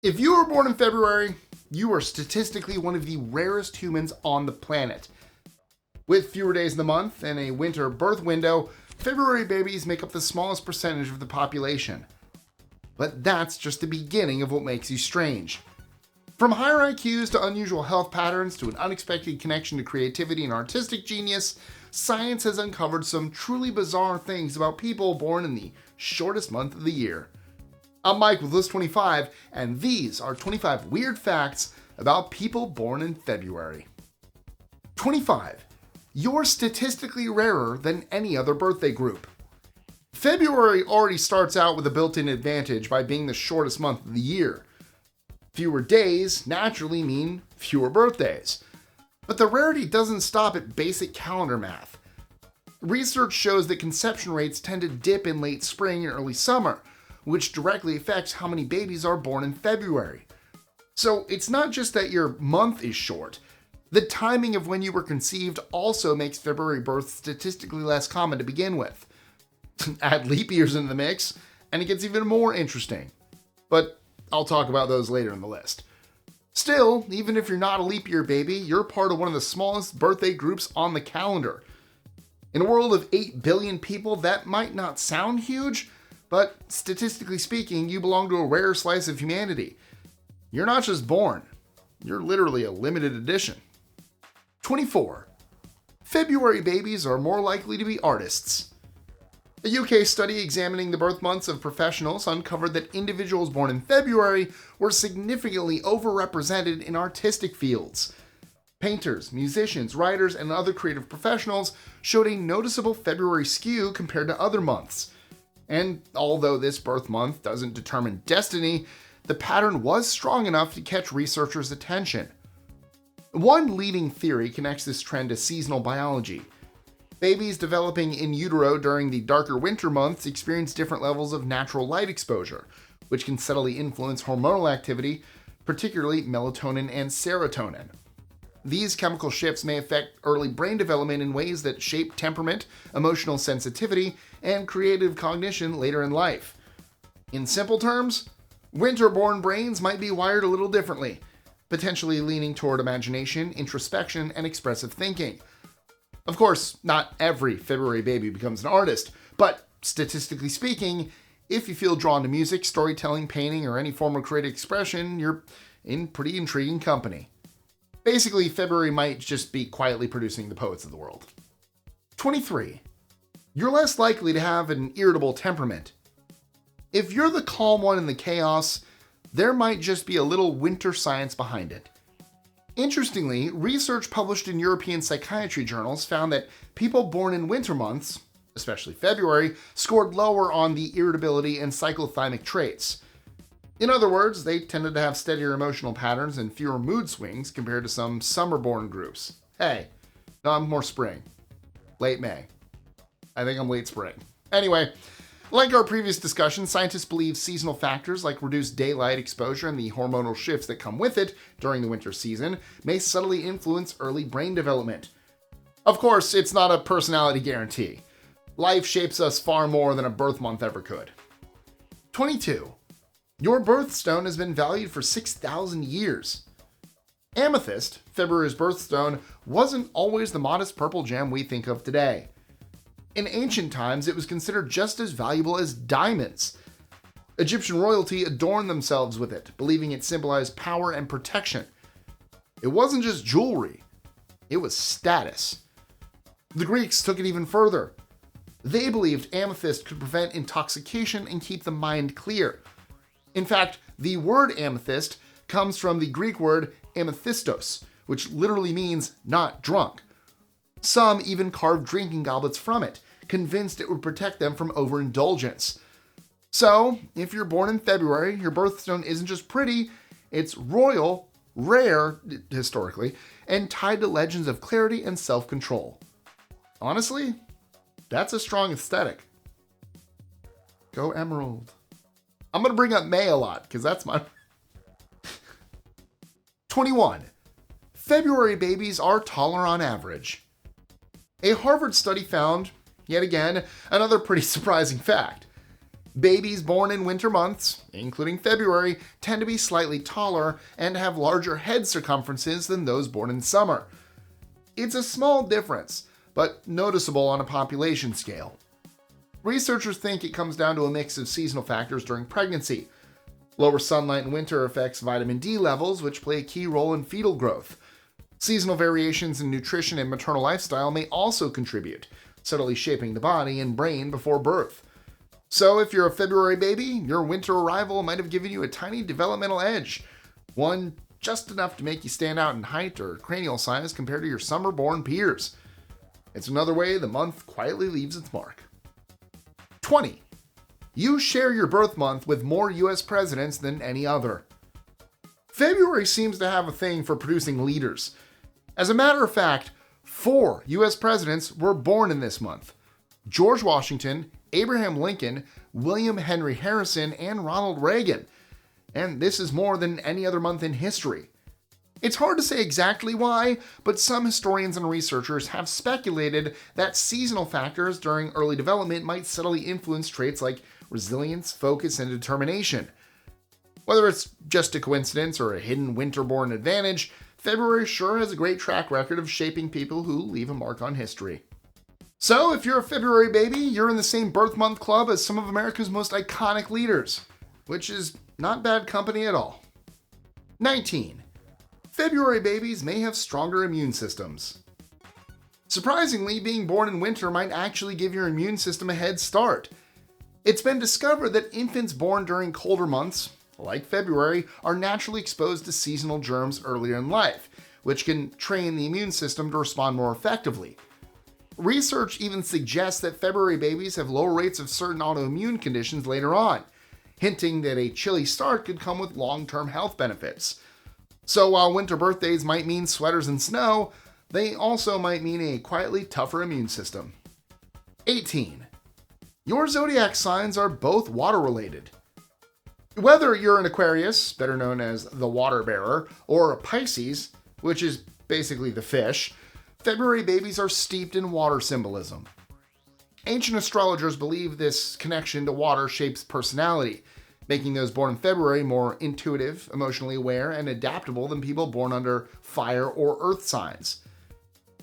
If you were born in February, you are statistically one of the rarest humans on the planet. With fewer days in the month and a winter birth window, February babies make up the smallest percentage of the population. But that's just the beginning of what makes you strange. From higher IQs to unusual health patterns to an unexpected connection to creativity and artistic genius, science has uncovered some truly bizarre things about people born in the shortest month of the year. I'm Mike with List 25, and these are 25 weird facts about people born in February. 25. You're statistically rarer than any other birthday group. February already starts out with a built-in advantage by being the shortest month of the year. Fewer days naturally mean fewer birthdays. But the rarity doesn't stop at basic calendar math. Research shows that conception rates tend to dip in late spring and early summer, which directly affects how many babies are born in February. So it's not just that your month is short. The timing of when you were conceived also makes February births statistically less common to begin with. Add leap years into the mix, and it gets even more interesting. But I'll talk about those later in the list. Still, even if you're not a leap year baby, you're part of one of the smallest birthday groups on the calendar. In a world of 8 billion people, that might not sound huge, but statistically speaking, you belong to a rare slice of humanity. You're not just born, you're literally a limited edition. 24. February babies are more likely to be artists. A UK study examining the birth months of professionals uncovered that individuals born in February were significantly overrepresented in artistic fields. Painters, musicians, writers, and other creative professionals showed a noticeable February skew compared to other months. And although this birth month doesn't determine destiny, the pattern was strong enough to catch researchers' attention. One leading theory connects this trend to seasonal biology. Babies developing in utero during the darker winter months experience different levels of natural light exposure, which can subtly influence hormonal activity, particularly melatonin and serotonin. These chemical shifts may affect early brain development in ways that shape temperament, emotional sensitivity, and creative cognition later in life. In simple terms, winter-born brains might be wired a little differently, potentially leaning toward imagination, introspection, and expressive thinking. Of course, not every February baby becomes an artist, but statistically speaking, if you feel drawn to music, storytelling, painting, or any form of creative expression, you're in pretty intriguing company. Basically, February might just be quietly producing the poets of the world. 23. You're less likely to have an irritable temperament. If you're the calm one in the chaos, there might just be a little winter science behind it. Interestingly, research published in European psychiatry journals found that people born in winter months, especially February, scored lower on the irritability and cyclothymic traits. In other words, they tended to have steadier emotional patterns and fewer mood swings compared to some summer-born groups. Hey, no, I'm more spring. Late May. I think I'm late spring. Anyway, like our previous discussion, scientists believe seasonal factors like reduced daylight exposure and the hormonal shifts that come with it during the winter season may subtly influence early brain development. Of course, it's not a personality guarantee. Life shapes us far more than a birth month ever could. 22. Your birthstone has been valued for 6,000 years. Amethyst, February's birthstone, wasn't always the modest purple gem we think of today. In ancient times, it was considered just as valuable as diamonds. Egyptian royalty adorned themselves with it, believing it symbolized power and protection. It wasn't just jewelry, it was status. The Greeks took it even further. They believed amethyst could prevent intoxication and keep the mind clear. In fact, the word amethyst comes from the Greek word amethystos, which literally means not drunk. Some even carved drinking goblets from it, convinced it would protect them from overindulgence. So, if you're born in February, your birthstone isn't just pretty, it's royal, rare, historically, and tied to legends of clarity and self-control. Honestly, that's a strong aesthetic. Go Emerald. I'm going to bring up May a lot, because that's my... 21. February babies are taller on average. A Harvard study found, yet again, another pretty surprising fact. Babies born in winter months, including February, tend to be slightly taller and have larger head circumferences than those born in summer. It's a small difference, but noticeable on a population scale. Researchers think it comes down to a mix of seasonal factors during pregnancy. Lower sunlight in winter affects vitamin D levels, which play a key role in fetal growth. Seasonal variations in nutrition and maternal lifestyle may also contribute, subtly shaping the body and brain before birth. So if you're a February baby, your winter arrival might have given you a tiny developmental edge, one just enough to make you stand out in height or cranial size compared to your summer-born peers. It's another way the month quietly leaves its mark. 20. You share your birth month with more US presidents than any other. February seems to have a thing for producing leaders. As a matter of fact, 4 US presidents were born in this month: George Washington, Abraham Lincoln, William Henry Harrison, and Ronald Reagan. And this is more than any other month in history. It's hard to say exactly why, but some historians and researchers have speculated that seasonal factors during early development might subtly influence traits like resilience, focus, and determination. Whether it's just a coincidence or a hidden winter-born advantage, February sure has a great track record of shaping people who leave a mark on history. So, if you're a February baby, you're in the same birth month club as some of America's most iconic leaders, which is not bad company at all. 19. February babies may have stronger immune systems. Surprisingly, being born in winter might actually give your immune system a head start. It's been discovered that infants born during colder months, like February, are naturally exposed to seasonal germs earlier in life, which can train the immune system to respond more effectively. Research even suggests that February babies have lower rates of certain autoimmune conditions later on, hinting that a chilly start could come with long-term health benefits. So while winter birthdays might mean sweaters and snow, they also might mean a quietly tougher immune system. 18. Your zodiac signs are both water-related. Whether you're an Aquarius, better known as the water bearer, or a Pisces, which is basically the fish, February babies are steeped in water symbolism. Ancient astrologers believe this connection to water shapes personality, making those born in February more intuitive, emotionally aware, and adaptable than people born under fire or earth signs.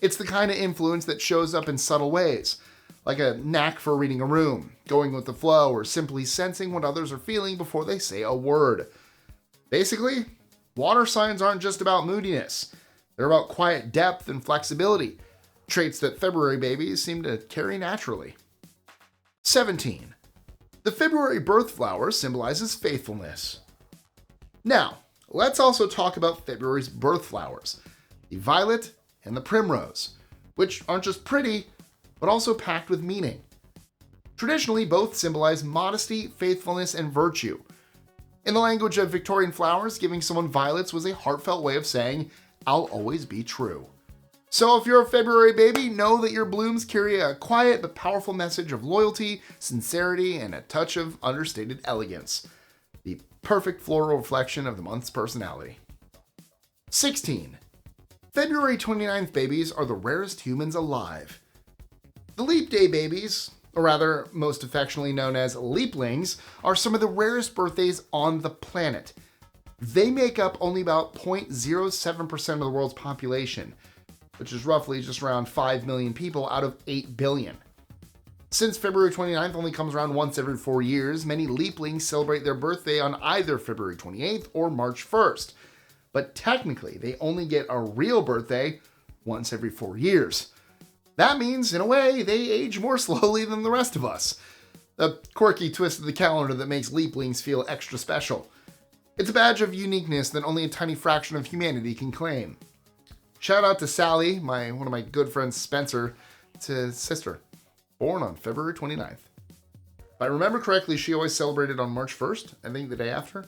It's the kind of influence that shows up in subtle ways, like a knack for reading a room, going with the flow, or simply sensing what others are feeling before they say a word. Basically, water signs aren't just about moodiness. They're about quiet depth and flexibility, traits that February babies seem to carry naturally. 17. The February birth flower symbolizes faithfulness. Now, let's also talk about February's birth flowers, the violet and the primrose, which aren't just pretty, but also packed with meaning. Traditionally, both symbolize modesty, faithfulness, and virtue. In the language of Victorian flowers, giving someone violets was a heartfelt way of saying, "I'll always be true." So if you're a February baby, know that your blooms carry a quiet but powerful message of loyalty, sincerity, and a touch of understated elegance. The perfect floral reflection of the month's personality. 16. February 29th babies are the rarest humans alive. The leap day babies, or rather most affectionately known as leaplings, are some of the rarest birthdays on the planet. They make up only about 0.07% of the world's population, which is roughly just around 5 million people out of 8 billion. Since February 29th only comes around once every 4 years, many leaplings celebrate their birthday on either February 28th or March 1st. But technically, they only get a real birthday once every 4 years. That means, in a way, they age more slowly than the rest of us. A quirky twist of the calendar that makes leaplings feel extra special. It's a badge of uniqueness that only a tiny fraction of humanity can claim. Shout out to Sally, one of my good friends Spencer, it's his sister, born on February 29th. If I remember correctly, she always celebrated on March 1st, I think the day after.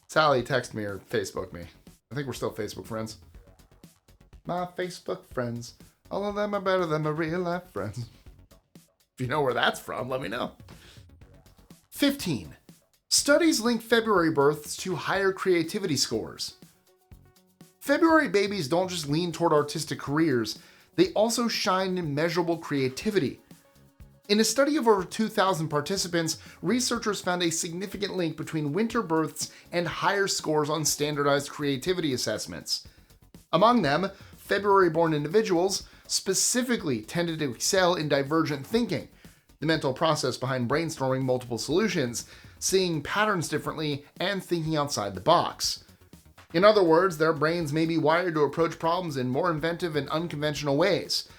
Sally texted me or Facebooked me. I think we're still Facebook friends. My Facebook friends, all of them are better than my real life friends. If you know where that's from, let me know. 15. Studies link February births to higher creativity scores. February babies don't just lean toward artistic careers, they also shine in measurable creativity. In a study of over 2,000 participants, researchers found a significant link between winter births and higher scores on standardized creativity assessments. Among them, February-born individuals specifically tended to excel in divergent thinking, the mental process behind brainstorming multiple solutions, seeing patterns differently, and thinking outside the box. In other words, their brains may be wired to approach problems in more inventive and unconventional ways.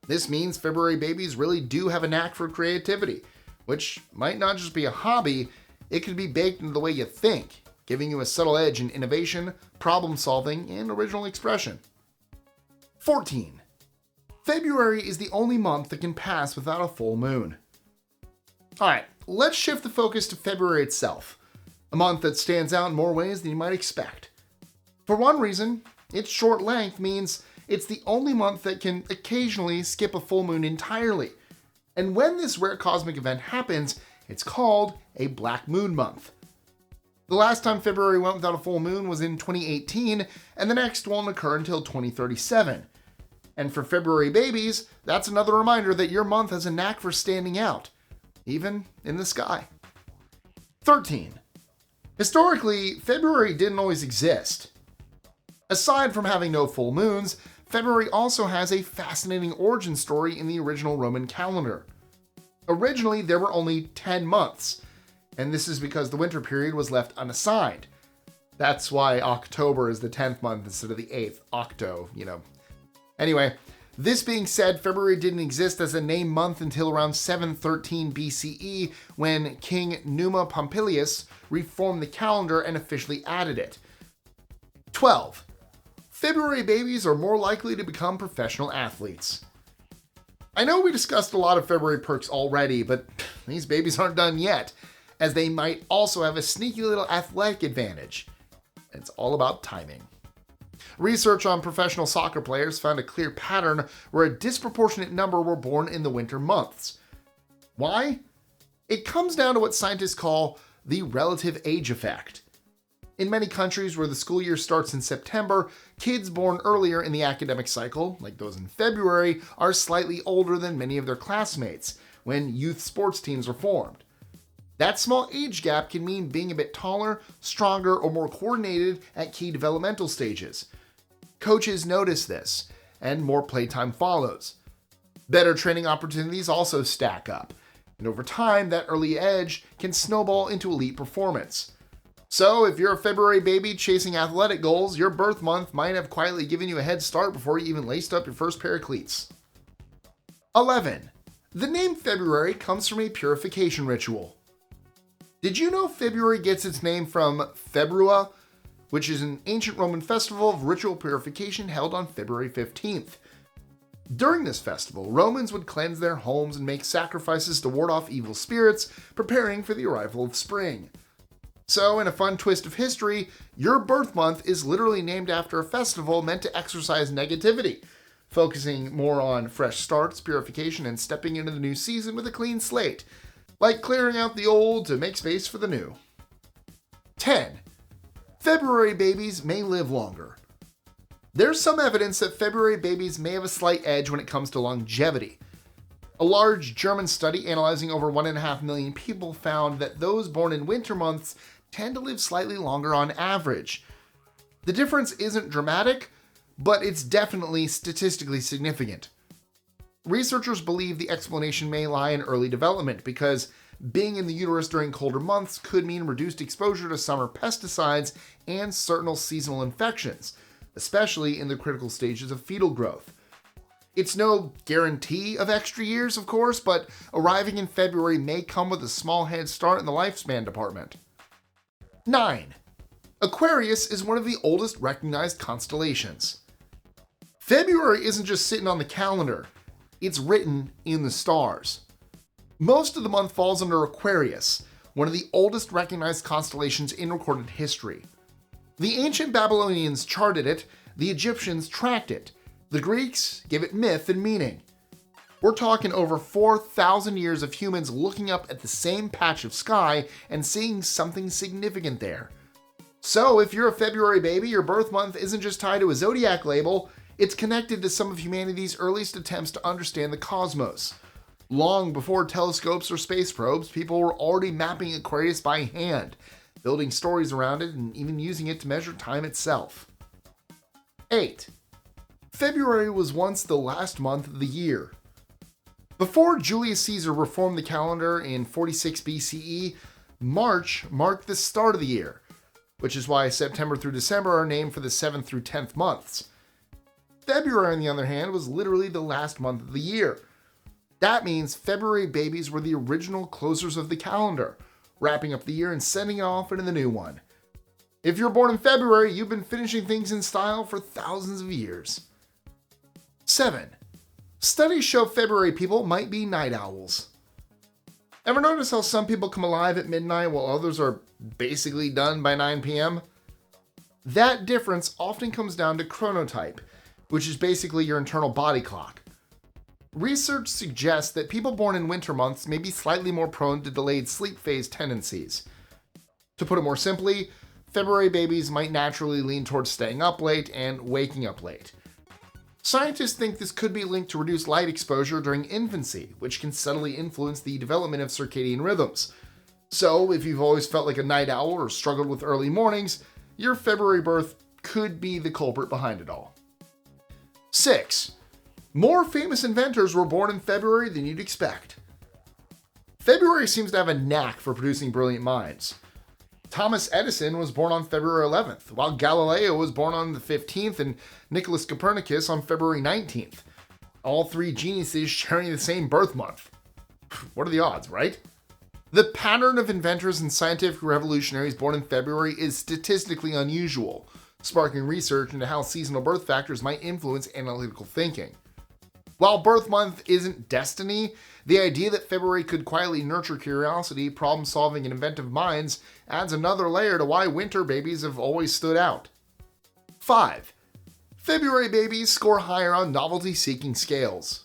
This means February babies really do have a knack for creativity, which might not just be a hobby, it could be baked into the way you think, giving you a subtle edge in innovation, problem solving, and original expression. 14. February is the only month that can pass without a full moon. Alright, let's shift the focus to February itself, a month that stands out in more ways than you might expect. For one reason, its short length means it's the only month that can occasionally skip a full moon entirely. And when this rare cosmic event happens, it's called a black moon month. The last time February went without a full moon was in 2018, and the next won't occur until 2037. And for February babies, that's another reminder that your month has a knack for standing out, even in the sky. 13. Historically, February didn't always exist. Aside from having no full moons, February also has a fascinating origin story in the original Roman calendar. Originally, there were only 10 months, and this is because the winter period was left unassigned. That's why October is the 10th month instead of the 8th, octo, Anyway, this being said, February didn't exist as a named month until around 713 BCE when King Numa Pompilius reformed the calendar and officially added it. 12. February babies are more likely to become professional athletes. I know we discussed a lot of February perks already, but these babies aren't done yet, as they might also have a sneaky little athletic advantage. It's all about timing. Research on professional soccer players found a clear pattern where a disproportionate number were born in the winter months. Why? It comes down to what scientists call the relative age effect. In many countries where the school year starts in September, kids born earlier in the academic cycle, like those in February, are slightly older than many of their classmates when youth sports teams are formed. That small age gap can mean being a bit taller, stronger, or more coordinated at key developmental stages. Coaches notice this, and more playtime follows. Better training opportunities also stack up, and over time, that early edge can snowball into elite performance. So, if you're a February baby chasing athletic goals, your birth month might have quietly given you a head start before you even laced up your first pair of cleats. 11. The name February comes from a purification ritual. Did you know February gets its name from Februa, which is an ancient Roman festival of ritual purification held on February 15th? During this festival, Romans would cleanse their homes and make sacrifices to ward off evil spirits, preparing for the arrival of spring. So, in a fun twist of history, your birth month is literally named after a festival meant to exorcise negativity, focusing more on fresh starts, purification, and stepping into the new season with a clean slate, like clearing out the old to make space for the new. 10. February babies may live longer. There's some evidence that February babies may have a slight edge when it comes to longevity. A large German study analyzing over 1.5 million people found that those born in winter months tend to live slightly longer on average. The difference isn't dramatic, but it's definitely statistically significant. Researchers believe the explanation may lie in early development because being in the uterus during colder months could mean reduced exposure to summer pesticides and certain seasonal infections, especially in the critical stages of fetal growth. It's no guarantee of extra years, of course, but arriving in February may come with a small head start in the lifespan department. 9. Aquarius is one of the oldest recognized constellations. February isn't just sitting on the calendar, it's written in the stars. Most of the month falls under Aquarius, one of the oldest recognized constellations in recorded history. The ancient Babylonians charted it, the Egyptians tracked it, the Greeks gave it myth and meaning. We're talking over 4,000 years of humans looking up at the same patch of sky and seeing something significant there. So if you're a February baby, your birth month isn't just tied to a Zodiac label, it's connected to some of humanity's earliest attempts to understand the cosmos. Long before telescopes or space probes, people were already mapping Aquarius by hand, building stories around it, and even using it to measure time itself. 8. February was once the last month of the year. Before Julius Caesar reformed the calendar in 46 BCE, March marked the start of the year, which is why September through December are named for the 7th through 10th months. February, on the other hand, was literally the last month of the year. That means February babies were the original closers of the calendar, wrapping up the year and sending it off into the new one. If you're born in February, you've been finishing things in style for thousands of years. 7. Studies show February people might be night owls. Ever notice how some people come alive at midnight while others are basically done by 9 p.m.? That difference often comes down to chronotype, which is basically your internal body clock. Research suggests that people born in winter months may be slightly more prone to delayed sleep phase tendencies. To put it more simply, February babies might naturally lean towards staying up late and waking up late. Scientists think this could be linked to reduced light exposure during infancy, which can subtly influence the development of circadian rhythms. So, if you've always felt like a night owl or struggled with early mornings, your February birth could be the culprit behind it all. 6. More famous inventors were born in February than you'd expect. February seems to have a knack for producing brilliant minds. Thomas Edison was born on February 11th, while Galileo was born on the 15th and Nicholas Copernicus on February 19th. All three geniuses sharing the same birth month. What are the odds, right? The pattern of inventors and scientific revolutionaries born in February is statistically unusual, sparking research into how seasonal birth factors might influence analytical thinking. While birth month isn't destiny, the idea that February could quietly nurture curiosity, problem-solving, and inventive minds adds another layer to why winter babies have always stood out. 5. February babies score higher on novelty-seeking scales.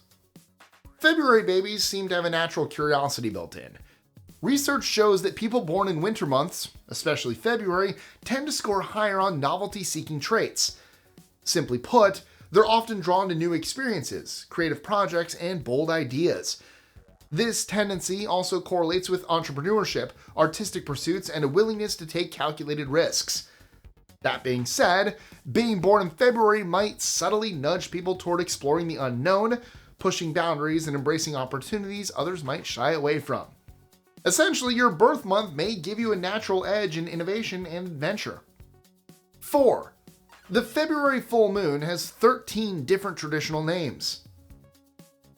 February babies seem to have a natural curiosity built in. Research shows that people born in winter months, especially February, tend to score higher on novelty-seeking traits. Simply put, they're often drawn to new experiences, creative projects, and bold ideas. This tendency also correlates with entrepreneurship, artistic pursuits, and a willingness to take calculated risks. That being said, being born in February might subtly nudge people toward exploring the unknown, pushing boundaries, and embracing opportunities others might shy away from. Essentially, your birth month may give you a natural edge in innovation and adventure. 4. The February full moon has 13 different traditional names.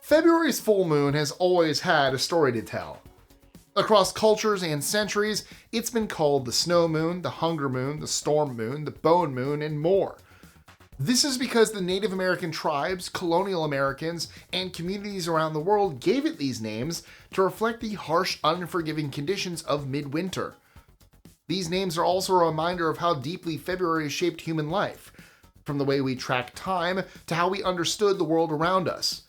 February's full moon has always had a story to tell. Across cultures and centuries, it's been called the snow moon, the hunger moon, the storm moon, the bone moon, and more. This is because the Native American tribes, colonial Americans, and communities around the world gave it these names to reflect the harsh, unforgiving conditions of midwinter. These names are also a reminder of how deeply February shaped human life, from the way we track time to how we understood the world around us.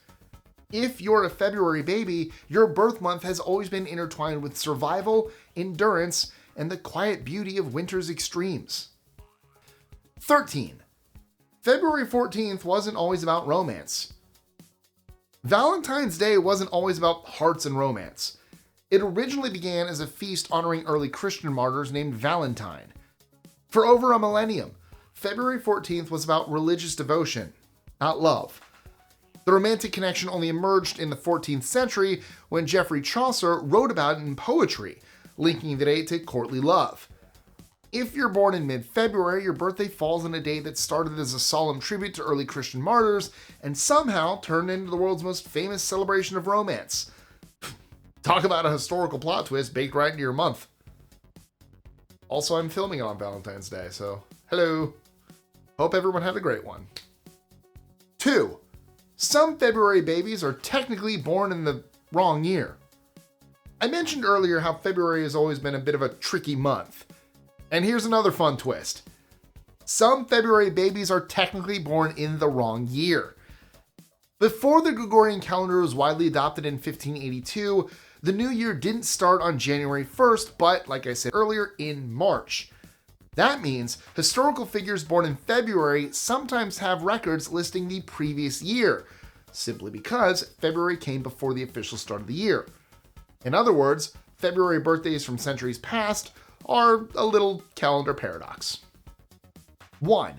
If you're a February baby, your birth month has always been intertwined with survival, endurance, and the quiet beauty of winter's extremes. 13. February 14th wasn't always about romance. Valentine's Day wasn't always about hearts and romance. It originally began as a feast honoring early Christian martyrs named Valentine. For over a millennium, February 14th was about religious devotion, not love. The romantic connection only emerged in the 14th century when Geoffrey Chaucer wrote about it in poetry, linking the date to courtly love. If you're born in mid-February, your birthday falls on a day that started as a solemn tribute to early Christian martyrs and somehow turned into the world's most famous celebration of romance. Talk about a historical plot twist baked right into your month. Also, I'm filming it on Valentine's Day, so hello. Hope everyone had a great one. 2. Some February babies are technically born in the wrong year. I mentioned earlier how February has always been a bit of a tricky month. And here's another fun twist. Some February babies are technically born in the wrong year. Before the Gregorian calendar was widely adopted in 1582, the new year didn't start on January 1st, but, like I said earlier, in March. That means historical figures born in February sometimes have records listing the previous year, simply because February came before the official start of the year. In other words, February birthdays from centuries past are a little calendar paradox. 1.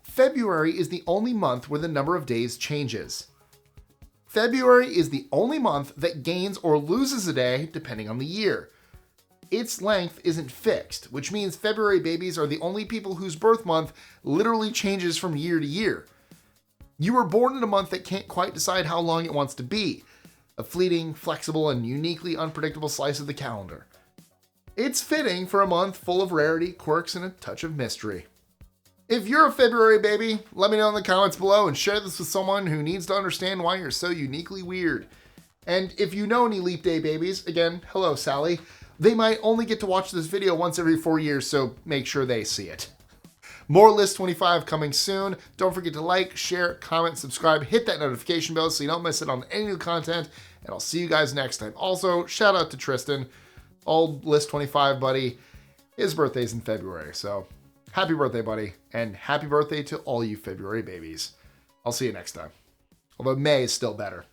February is the only month where the number of days changes. February is the only month that gains or loses a day depending on the year. Its length isn't fixed, which means February babies are the only people whose birth month literally changes from year to year. You were born in a month that can't quite decide how long it wants to be, a fleeting, flexible, and uniquely unpredictable slice of the calendar. It's fitting for a month full of rarity, quirks, and a touch of mystery. If you're a February baby, let me know in the comments below and share this with someone who needs to understand why you're so uniquely weird. And if you know any leap day babies, again, hello Sally, they might only get to watch this video once every 4 years, so make sure they see it. More List 25 coming soon. Don't forget to like, share, comment, subscribe, hit that notification bell so you don't miss it on any new content, and I'll see you guys next time. Also, shout out to Tristan, old List 25 buddy. His birthday's in February, so happy birthday, buddy, and happy birthday to all you February babies. I'll see you next time. Although May is still better.